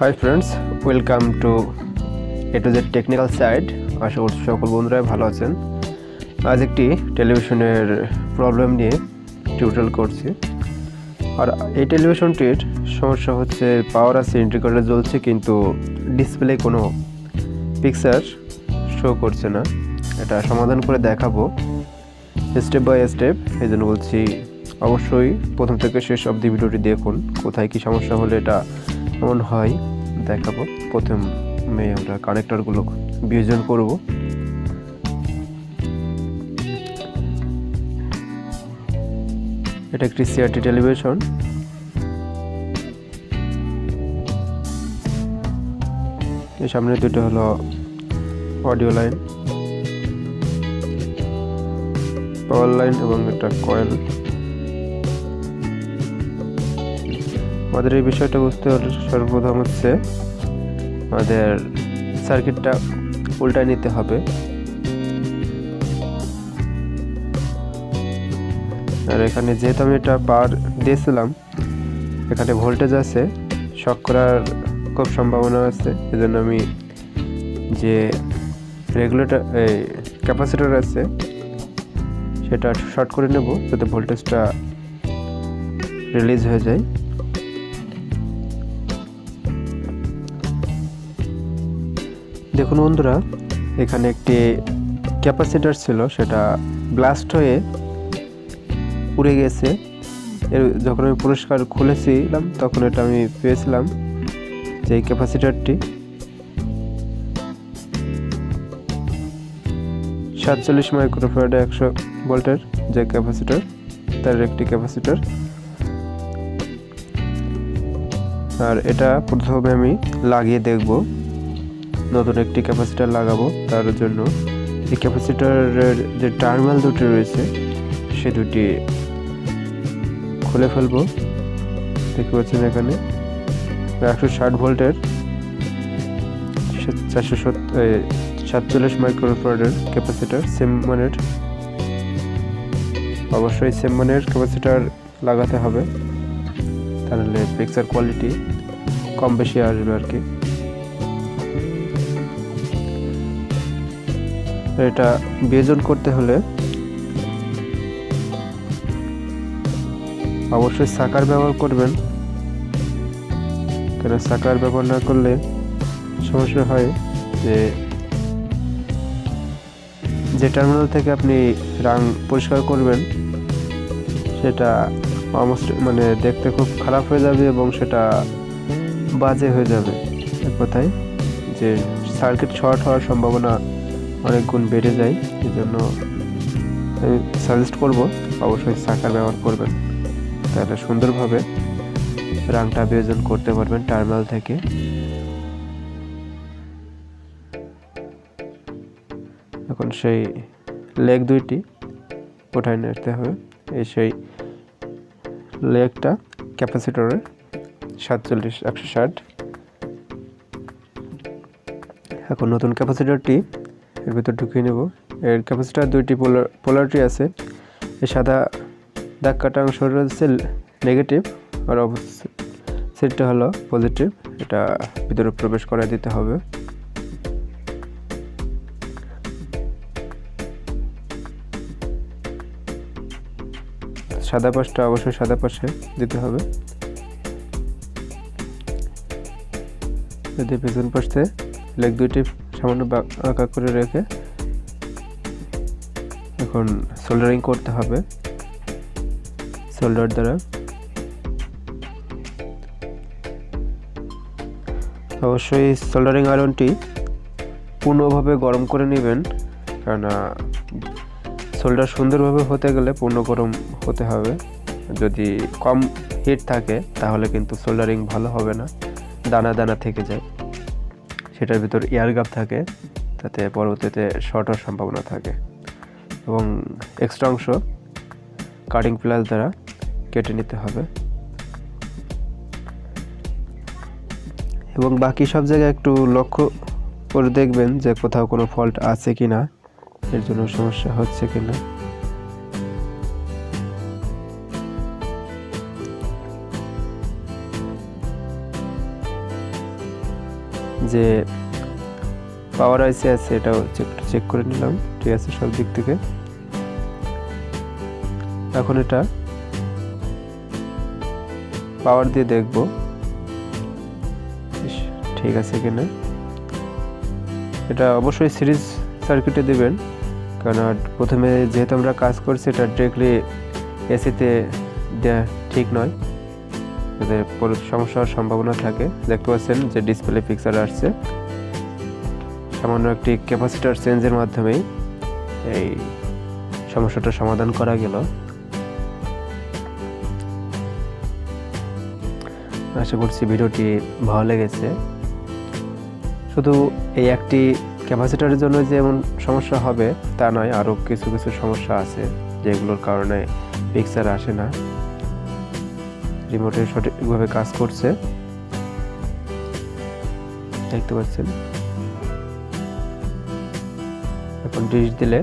High friends, welcome to to Z technical side. আশা করছি সকল বন্ধুরাই ভালো আছেন। আজ একটি টেলিভিশনের প্রবলেম নিয়ে টিউটোরিয়াল করছি। আর এই টেলিভিশনটির সমস্যা হচ্ছে পাওয়ার আছে, ইন্ডিকেটর জ্বলছে, কিন্তু ডিসপ্লে কোনো পিকচার শো করছে না। এটা সমাধান করে দেখাবো স্টেপ বাই স্টেপ। এই জন্য বলছি অবশ্যই প্রথম থেকে শেষ অবধি ভিডিওটি দেখুন। কোথায় কি সমস্যা হলে এটা এমন হয় দেখাবো। প্রথমে আমরা কানেক্টরগুলো বিয়োজন করব। এটা একটি সিআরটি টেলিভিশন। এর সামনে দুটো হলো অডিও লাইন, পাওয়ার লাইন এবং একটা কয়েল। আমাদের এই বিষয়টা বুঝতে হলে সর্বপ্রথম হচ্ছে আমাদের সার্কিটটা উল্টায় নিতে হবে। আর এখানে যেহেতু আমি এটা পাওয়ার দিয়েছিলাম, এখানে ভোল্টেজ আছে, শক করার খুব সম্ভাবনা আছে। এজন্য আমি যে রেগুলেটর ক্যাপাসিটর আছে সেটা শর্ট করে নেব, যাতে ভোল্টেজটা রিলিজ হয়ে যায়। দেখুন বন্ধুরা, এখানে একটি ক্যাপাসিটর ছিল, সেটা ব্লাস্ট হয়ে উড়ে গেছে। যখন আমি পরিষ্কার খুলেছিলাম তখন এটা আমি পেয়েছিলাম যে এই ক্যাপাসিটরটি 47 মাইক্রোফ্যারাড 100 ভোল্টের যে ক্যাপাসিটর, তার একটি ক্যাপাসিটর। আর এটা প্রথমে আমি লাগিয়ে দেখব। নতুন একটি ক্যাপাসিটর লাগাবো, তার জন্য এই ক্যাপাসিটরের যে টার্মিনাল দুটি রয়েছে সে দুটি খুলে ফেলবো। দেখতে পাচ্ছেন এখানে 160 ভোল্টের 47 মাইক্রোফ্যারাডের ক্যাপাসিটর, সেম মানের, অবশ্যই সেম মানের ক্যাপাসিটর লাগাতে হবে, তাহলে পিকচার কোয়ালিটি কম বেশি আসবে আর কি। এটা বিয়োজন করতে হলে অবশ্যই সাকার ব্যবহার করবেন, কারণ সাকার ব্যবহার না করলে সমস্যা হয় যে টার্মিনাল থেকে আপনি রাং পরিষ্কার করবেন সেটা দেখতে খুব খারাপ হয়ে যাবে এবং সেটা বাজে হয়ে যাবে। এক কথায় যে সার্কিট শর্ট হওয়ার সম্ভাবনা অনেক গুণ বেড়ে যায়। এই জন্য আমি সাজেস্ট করব অবশ্যই সাকার ব্যবহার করবেন, তাহলে সুন্দরভাবে রাংটা বিয়োজন করতে পারবেন টার্মিনাল থেকে। এখন সেই লেগ দুইটি উঠায় নিতে হবে। এই সেই লেগটা ক্যাপাসিটরের 160। এখন নতুন ক্যাপাসিটরটি এর ভিতর ঢুকিয়ে নেব। এর ক্যাপাসিটর দুইটি পোলারিটি আছে। এই সাদা দাগ কাটা অংশ হচ্ছে নেগেটিভ আর অপোজিটটা হলো পজিটিভ। এটা ভিতরে প্রবেশ করে দিতে হবে। সাদা পাশটা অবশ্যই সাদা পাশে দিতে হবে, যদি পেছন পাশে লেগ দুইটি সামান্য আঁকা করে রেখে এখন সোল্ডারিং করতে হবে সোল্ডার দ্বারা। অবশ্যই সোল্ডারিং আয়রনটি পূর্ণভাবে গরম করে নেবেন, কারণ সোল্ডার সুন্দরভাবে হতে গেলে পূর্ণ গরম হতে হবে। যদি কম হিট থাকে তাহলে কিন্তু সোল্ডারিং ভালো হবে না, দানা দানা থেকে যায়। সেটার ভিতর এয়ার গ্যাপ থাকে, তাতে পরবর্তীতে শর্ট হওয়ার সম্ভাবনা থাকে। এবং এক্সট্রা অংশ কাটিং প্লাস দ্বারা কেটে নিতে হবে। এবং বাকি সব জায়গায় একটু লক্ষ্য করে দেখবেন যে কোথাও কোনো ফল্ট আছে কিনা, এর জন্য সমস্যা হচ্ছে কিনা। যে পাওয়ার আইসি আছে এটাও চেক করে নিলাম, ঠিক আছে সব দিক থেকে। এখন এটা পাওয়ার দিয়ে দেখব ঠিক আছে কিনা। এটা অবশ্যই সিরিজ সার্কিটে দেবেন, কারণ প্রথমে যেহেতু আমরা কাজ করছি এটা ডিরেক্টলি এসিতে দেওয়া ঠিক নয়, এতে সমস্যা হওয়ার সম্ভাবনা থাকে। দেখতে পাচ্ছেন যে ডিসপ্লে পিকচার আসছে, সামান্য একটি ক্যাপাসিটার চেঞ্জের মাধ্যমেই এই সমস্যাটা সমাধান করা গেল। আশা করছি ভিডিওটি ভালো লেগেছে। শুধু এই একটি ক্যাপাসিটারের জন্য যেমন সমস্যা হবে তা নয়, আরও কিছু কিছু সমস্যা আছে যেগুলোর কারণে পিকচার আসে না, রিমোটে সঠিকভাবে কাজ করছে দেখতে পাচ্ছেন। এখন ডিশ দিলে